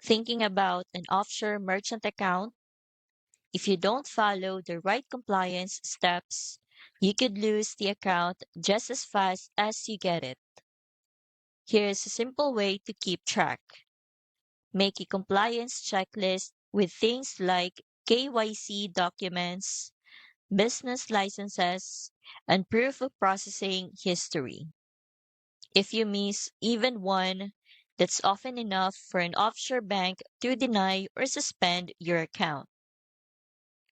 Thinking about an offshore merchant account, if you don't follow the right compliance steps, you could lose the account just as fast as you get it. Here's a simple way to keep track. Make a compliance checklist with things like KYC documents, business licenses, and proof of processing history. If you miss even one, that's often enough for an offshore bank to deny or suspend your account.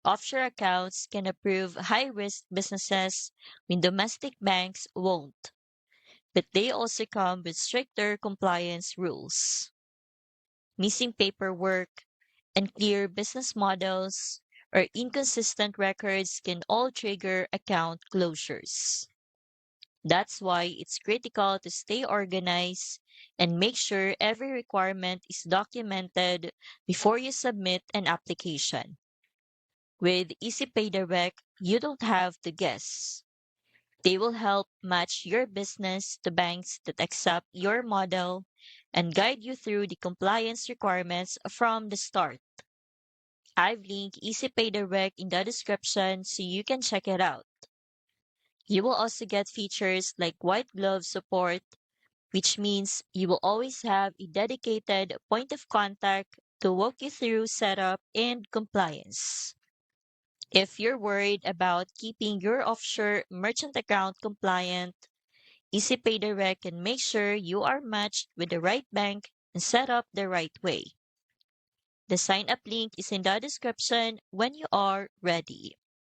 Offshore accounts can approve high risk businesses when domestic banks won't, but they also come with stricter compliance rules. Missing paperwork, unclear business models, or inconsistent records can all trigger account closures. That's why it's critical to stay organized and make sure every requirement is documented before you submit an application. With EasyPay Direct, you don't have to guess. They will help match your business to banks that accept your model and guide you through the compliance requirements from the start. I've linked EasyPay Direct in the description so you can check it out. You will also get features like white glove support, which means you will always have a dedicated point of contact to walk you through setup and compliance. If you're worried about keeping your offshore merchant account compliant, EasyPay Direct can make sure you are matched with the right bank and set up the right way. The sign up link is in the description when you are ready.